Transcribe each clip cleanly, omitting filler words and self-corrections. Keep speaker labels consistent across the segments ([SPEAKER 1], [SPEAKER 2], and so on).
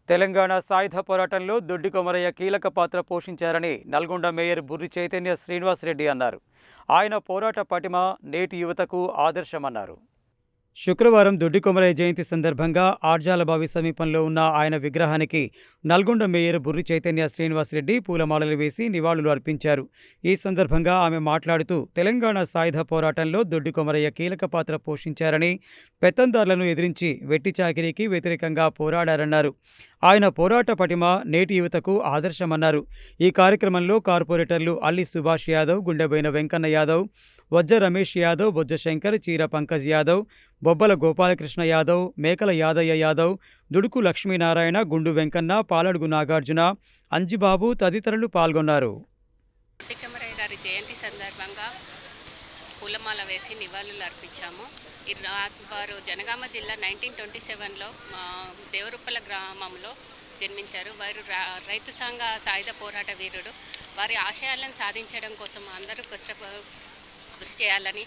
[SPEAKER 1] తెలంగాణ సాయుధ పోరాటంలో దొడ్డి కొమరయ్య కీలక పాత్ర పోషించారని నల్గొండ మేయర్ బుర్రి చైతన్య శ్రీనివాస్ రెడ్డి అన్నారు. ఆయన పోరాట పటిమ నేటి యువతకు ఆదర్శమన్నారు. శుక్రవారం దొడ్డి కొమరయ్య జయంతి సందర్భంగా ఆర్జాలబావి సమీపంలో ఉన్న ఆయన విగ్రహానికి నల్గొండ మేయర్ బుర్రి చైతన్య శ్రీనివాసరెడ్డి పూలమాలలు వేసి నివాళులు అర్పించారు. ఈ సందర్భంగా ఆమె మాట్లాడుతూ తెలంగాణ సాయుధ పోరాటంలో దొడ్డి కొమరయ్య కీలక పాత్ర పోషించారని, పెత్తందారులను ఎదిరించి వెట్టి చాకిరీకి వ్యతిరేకంగా పోరాడారన్నారు. ఆయన పోరాట పటిమ నేటి యువతకు ఆదర్శమన్నారు. ఈ కార్యక్రమంలో కార్పొరేటర్లు అల్లి సుభాష్ యాదవ్, గుండెబోయిన వెంకన్న యాదవ్, వజ్జ రమేష్ యాదవ్, బొజ్జ శంకర్, చీర పంకజ్ యాదవ్, బొబ్బల గోపాలకృష్ణ యాదవ్, మేకల యాదయ్య యాదవ్, దుడుకు లక్ష్మీనారాయణ, గుండు వెంకన్న, పాలడుగు నాగార్జున, అంజిబాబు తదితరులు పాల్గొన్నారు.
[SPEAKER 2] దొడ్డి కొమరయ్య గారి జయంతి సందర్భంగా పూలమాల వేసి నివాళులు అర్పించాము. వారు జనగామ జిల్లా 1927లో దేవరుప్పల గ్రామంలో జన్మించారు. వారు రైతు సంఘ సాయుధ పోరాట వీరుడు. వారి ఆశయాలను సాధించడం కోసం అందరూ కృషి చేయాలని.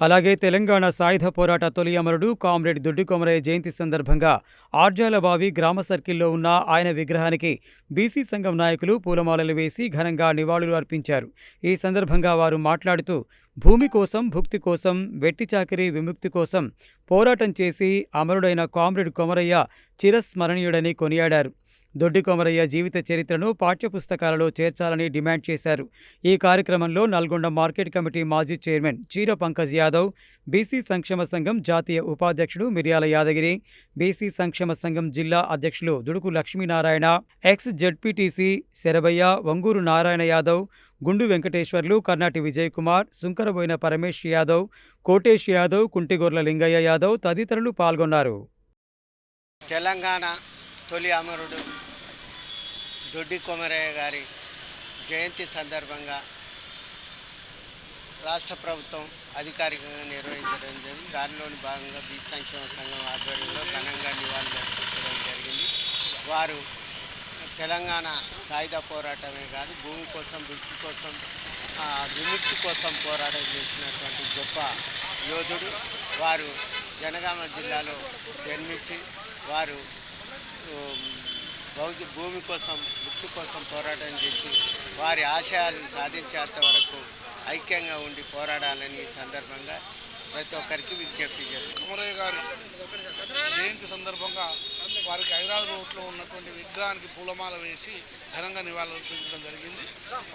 [SPEAKER 1] అలాగే తెలంగాణ సాయుధ పోరాట తొలి అమరుడు కామ్రేడ్ దొడ్డి కొమరయ్య జయంతి సందర్భంగా ఆర్జాలబావి గ్రామ సర్కిల్లో ఉన్న ఆయన విగ్రహానికి బీసీ సంఘం నాయకులు పూలమాలలు వేసి ఘనంగా నివాళులు అర్పించారు. ఈ సందర్భంగా వారు మాట్లాడుతూ భూమి కోసం, భుక్తి కోసం, వెట్టి చాకిరీ విముక్తి కోసం పోరాటం చేసి అమరుడైన కామ్రేడ్ కొమరయ్య చిరస్మరణీయుడని కొనియాడారు. దొడ్డి కొమరయ్య జీవిత చరిత్రను పాఠ్యపుస్తకాలలో చేర్చాలని డిమాండ్ చేశారు. ఈ కార్యక్రమంలో నల్గొండ మార్కెట్ కమిటీ మాజీ చైర్మన్ చీర పంకజ్ యాదవ్, బీసీ సంక్షేమ సంఘం జాతీయ ఉపాధ్యక్షుడు మిర్యాల యాదగిరి, బీసీ సంక్షేమ సంఘం జిల్లా అధ్యక్షులు దుడుకు లక్ష్మీనారాయణ, ఎక్స్ జెడ్పీటీసీ శరభయ్య, వంగూరు నారాయణ యాదవ్, గుండు వెంకటేశ్వర్లు, కర్నాటి విజయ్ కుమార్, సుంకరబోయిన పరమేష్ యాదవ్, కోటేష్ యాదవ్, కుంటిగొర్ల లింగయ్య యాదవ్ తదితరులు పాల్గొన్నారు.
[SPEAKER 3] తెలంగాణ తొలి అమరుడు దొడ్డి కొమరయ్య గారి జయంతి సందర్భంగా రాష్ట్ర ప్రభుత్వం అధికారికంగా నిర్వహించడం జరిగింది. దానిలోని భాగంగా బీసీ సంక్షేమ సంఘం ఆధ్వర్యంలో ఘనంగా నివాళులు అర్పించడం జరిగింది. వారు తెలంగాణ సాయుధ పోరాటమే కాదు, భూమి కోసం, భుక్తి కోసం, విముక్తి కోసం పోరాటం చేసినటువంటి గొప్ప యోధుడు. వారు జనగామ జిల్లాలో జన్మించి వారు భూమి కోసం, భుక్తి కోసం పోరాటం చేసి వారి ఆశయాలను సాధించేంత వరకు ఐక్యంగా ఉండి పోరాడాలని ఈ సందర్భంగా ప్రతి ఒక్కరికి విజ్ఞప్తి చేస్తారు.
[SPEAKER 4] కొమరయ్య గారి జయంతి సందర్భంగా వారికి హైదరాబాద్ రోడ్లో ఉన్నటువంటి విగ్రహానికి పూలమాల వేసి ఘనంగా నివాళులు అర్పించడం జరిగింది.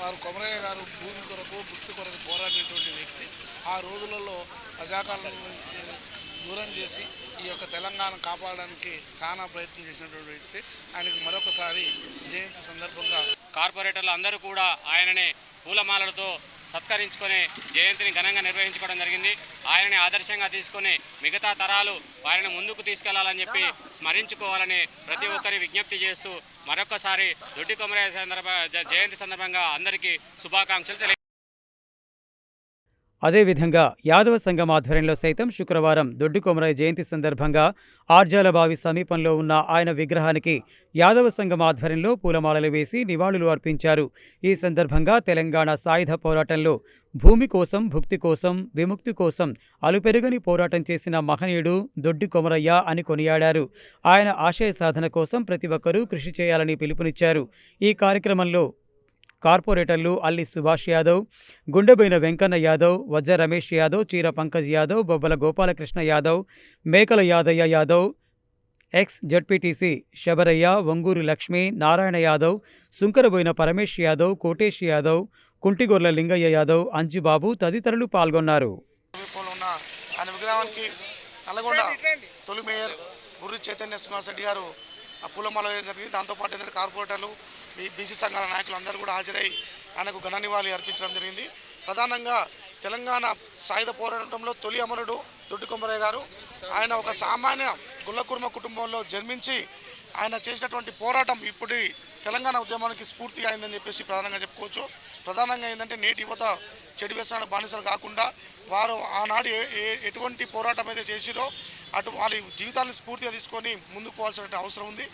[SPEAKER 4] వారు కొమరయ్య గారు భూమి కొరకు, భుక్తి కొరకు పోరాడినటువంటి వ్యక్తి. ఆ రోజులలో రజాకాలను దూరం చేసి ఈ యొక్క తెలంగాణ కాపాడడానికి చాలా ప్రయత్నం చేసినటువంటి వ్యక్తి. ఆయనకు మరొకసారి జయంతి సందర్భంగా
[SPEAKER 5] కార్పొరేటర్లు అందరూ కూడా ఆయనని పూలమాలలతో సత్కరించుకొని జయంతిని ఘనంగా నిర్వహించుకోవడం జరిగింది. ఆయనని ఆదర్శంగా తీసుకొని మిగతా తరాలు వారిని ముందుకు తీసుకెళ్లాలని చెప్పి స్మరించుకోవాలని ప్రతి ఒక్కరి విజ్ఞప్తి చేస్తూ మరొకసారి దొడ్డి కొమరయ్య జయంతి సందర్భంగా అందరికీ శుభాకాంక్షలు తెలియ.
[SPEAKER 1] అదేవిధంగా యాదవ సంఘం ఆధ్వర్యంలో సైతం శుక్రవారం దొడ్డి కొమరయ్య జయంతి సందర్భంగా ఆర్జాలబావి సమీపంలో ఉన్న ఆయన విగ్రహానికి యాదవ సంఘం ఆధ్వర్యంలో పూలమాలలు వేసి నివాళులు అర్పించారు. ఈ సందర్భంగా తెలంగాణ సాయుధ పోరాటంలో భూమి కోసం, భుక్తి కోసం, విముక్తి కోసం అలుపెరుగని పోరాటం చేసిన మహనీయుడు దొడ్డి కొమరయ్య అని కొనియాడారు. ఆయన ఆశయ సాధన కోసం ప్రతి ఒక్కరూ కృషి చేయాలని పిలుపునిచ్చారు. ఈ కార్యక్రమంలో కార్పొరేటర్లు అల్లి సుభాష్ యాదవ్, గుండెబోయిన వెంకన్న యాదవ్, వజ్జ రమేష్ యాదవ్, చీర పంకజ్ యాదవ్, బొబ్బల గోపాలకృష్ణ యాదవ్, మేకల యాదయ్య యాదవ్, ఎక్స్ జెడ్పీటీసీ శబరయ్య, వంగూరు లక్ష్మీ నారాయణ యాదవ్, సుంకరబోయిన పరమేష్ యాదవ్, కోటేష్ యాదవ్, కుంటిగొర్ల లింగయ్య యాదవ్, అంజిబాబు తదితరులు పాల్గొన్నారు.
[SPEAKER 4] ఆయన విగ్రహానికి నల్గొండ తొలి మేయర్ బుర్రి చైతన్య శ్రీనివాసరెడ్డి గారు పూలమాల వేయడం జరిగింది. దాంతోపాటు ఏంటంటే కార్పొరేటర్లు, బీసీ సంఘాల నాయకులు అందరూ కూడా హాజరై ఆయనకు ఘన నివాళి అర్పించడం జరిగింది. ప్రధానంగా తెలంగాణ సాయుధ పోరాటంలో తొలి అమరుడు దొడ్డి కొమరయ్య గారు. ఆయన ఒక సామాన్య గుల్లకుర్మ కుటుంబంలో జన్మించి ఆయన చేసినటువంటి పోరాటం ఇప్పుడు తెలంగాణ ఉద్యమానికి స్ఫూర్తి అయిందని చెప్పేసి ప్రధానంగా చెప్పుకోవచ్చు. ప్రధానంగా ఏంటంటే నేటి యువత చెడు వ్యసనాల బానిసలు కాకుండా వారు ఆనాడు ఎటువంటి పోరాటం అయితే చేసిరో వాళ్ళ జీవితాలను స్ఫూర్తిగా తీసుకొని ముందుకు పోవాల్సిన అవసరం ఉంది.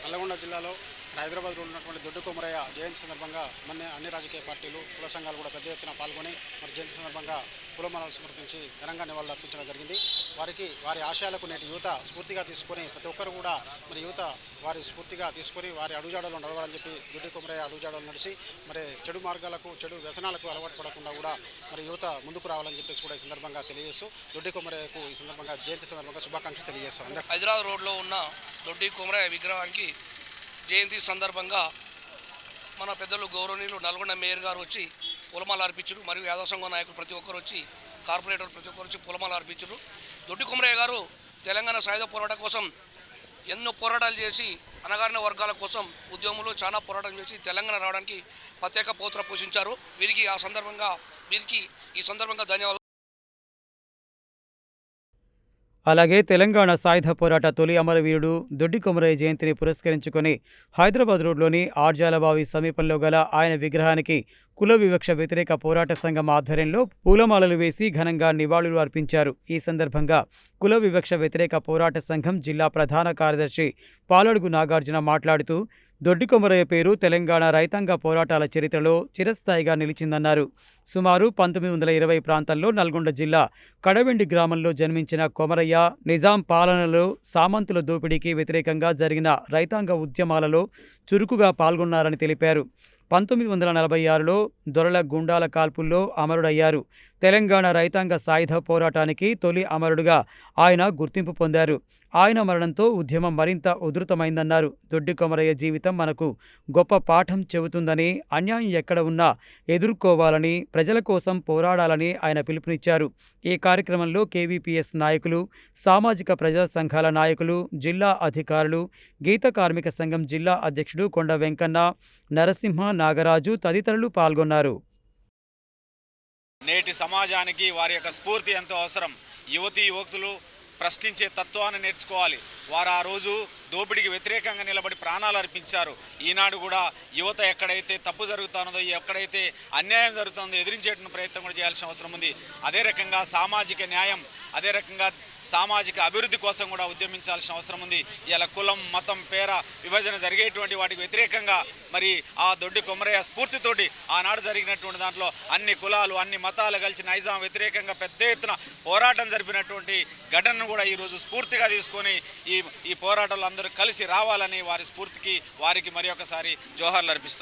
[SPEAKER 6] నల్గొండ జిల్లాలో హైదరాబాద్లో ఉన్నటువంటి దొడ్డి కొమరయ్య జయంతి సందర్భంగా అన్ని రాజకీయ పార్టీలు కుల సంఘాలు కూడా పెద్ద ఎత్తున పాల్గొని మరి జయంతి సందర్భంగా పూలమాలలు సమర్పించి ఘనంగా నివాళులు అర్పించడం జరిగింది. వారి ఆశయాలకు నేటి యువత స్ఫూర్తిగా తీసుకొని ప్రతి ఒక్కరు కూడా మరి యువత వారి స్ఫూర్తిగా తీసుకొని వారి అడుగుజాడలో నడవాలని చెప్పి దొడ్డి కొమరయ్య అడుగుజాడలు నడిచి మరి చెడు మార్గాలకు చెడు వ్యసనాలకు అలవాటు పడకుండా కూడా మరి యువత ముందుకు రావాలని చెప్పేసి కూడా ఈ సందర్భంగా తెలియజేస్తూ దొడ్డి కొమరయ్యకు ఈ సందర్భంగా జయంతి సందర్భంగా శుభాకాంక్షలు తెలియజేస్తాం.
[SPEAKER 7] హైదరాబాద్ రోడ్లో ఉన్న దొడ్డి కొమరయ్య విగ్రహానికి జయంతి సందర్భంగా మన పెద్దలు గౌరవనీయులు నల్గొండ మేయర్ గారు వచ్చి పూలమాల అర్పించారు. మరియు యాదవ సంఘం నాయకులు ప్రతి ఒక్కరు వచ్చి కార్పొరేటర్ ప్రతి ఒక్కరు వచ్చి పూలమాల అర్పించారు. దొడ్డి కొమరయ్య గారు తెలంగాణ సాయుధ పోరాటం కోసం ఎన్నో పోరాటాలు చేసి అణగారిన వర్గాల కోసం ఉద్యమంలో చాలా పోరాటం చేసి తెలంగాణ రావడానికి ప్రత్యేక పాత్ర పోషించారు. వీరికి ఈ సందర్భంగా ధన్యవాదాలు.
[SPEAKER 1] అలాగే తెలంగాణ సాయుధ పోరాట తొలి అమరవీరుడు దొడ్డి కొమరయ్య జయంతిని పురస్కరించుకొని హైదరాబాద్ రోడ్లోని ఆర్జాలబావి సమీపంలో గల ఆయన విగ్రహానికి కుల వివక్ష వ్యతిరేక పోరాట సంఘం ఆధ్వర్యంలో పూలమాలలు వేసి ఘనంగా నివాళులు అర్పించారు. ఈ సందర్భంగా కుల వివక్ష వ్యతిరేక పోరాట సంఘం జిల్లా ప్రధాన కార్యదర్శి పాలడుగు నాగార్జున మాట్లాడుతూ దొడ్డి కొమరయ్య పేరు తెలంగాణ రైతాంగ పోరాటాల చరిత్రలో చిరస్థాయిగా నిలిచిందన్నారు. సుమారు 1920 ప్రాంతంలో నల్గొండ జిల్లా కడవెండి గ్రామంలో జన్మించిన కొమరయ్య నిజాం పాలనలో సామంతుల దోపిడీకి వ్యతిరేకంగా జరిగిన రైతాంగ ఉద్యమాలలో చురుకుగా పాల్గొన్నారని తెలిపారు. 1946లో దొరల గుండాల కాల్పుల్లో అమరుడయ్యారు. తెలంగాణ రైతాంగ సాయుధ పోరాటానికి తొలి అమరుడుగా ఆయన గుర్తింపు పొందారు. ఆయన మరణంతో ఉద్యమం మరింత ఉధృతమైందన్నారు. దొడ్డి కొమరయ్య జీవితం మనకు గొప్ప పాఠం చెబుతుందని, అన్యాయం ఎక్కడ ఉన్నా ఎదుర్కోవాలని, ప్రజల కోసం పోరాడాలని ఆయన పిలుపునిచ్చారు. ఈ కార్యక్రమంలో కేవీపీఎస్ నాయకులు, సామాజిక ప్రజా సంఘాల నాయకులు, జిల్లా అధికారులు, గీత కార్మిక సంఘం జిల్లా అధ్యక్షుడు కొండ వెంకన్న, నరసింహ, నాగరాజు తదితరులు పాల్గొన్నారు.
[SPEAKER 8] నేటి సమాజానికి వారి యొక్క స్ఫూర్తి ఎంతో అవసరం. యువకులు ప్రశ్నించే తత్వాన్ని నేర్చుకోవాలి. వారు ఆ రోజు దోపిడీకి వ్యతిరేకంగా నిలబడి ప్రాణాలు అర్పించారు. ఈనాడు కూడా యువత ఎక్కడైతే తప్పు జరుగుతున్నదో, ఎక్కడైతే అన్యాయం జరుగుతుందో ఎదిరించేటువంటి ప్రయత్నం కూడా చేయాల్సిన అవసరం ఉంది. అదే రకంగా సామాజిక న్యాయం, అదే రకంగా సామాజిక అభివృద్ధి కోసం కూడా ఉద్యమించాల్సిన అవసరం ఉంది. ఇలా కులం, మతం, పేర విభజన జరిగేటువంటి వాటికి వ్యతిరేకంగా మరి ఆ దొడ్డి కొమరయ్య స్ఫూర్తితోటి ఆనాడు జరిగినటువంటి దాంట్లో అన్ని కులాలు, అన్ని మతాలు కలిసి నైజాం వ్యతిరేకంగా పెద్ద ఎత్తున పోరాటం జరిపినటువంటి ఘటనను కూడా ఈరోజు స్ఫూర్తిగా తీసుకొని ఈ పోరాటంలో అందరూ కలిసి రావాలని వారి స్ఫూర్తికి వారికి మరి ఒకసారి జోహార్లు అర్పిస్తారు.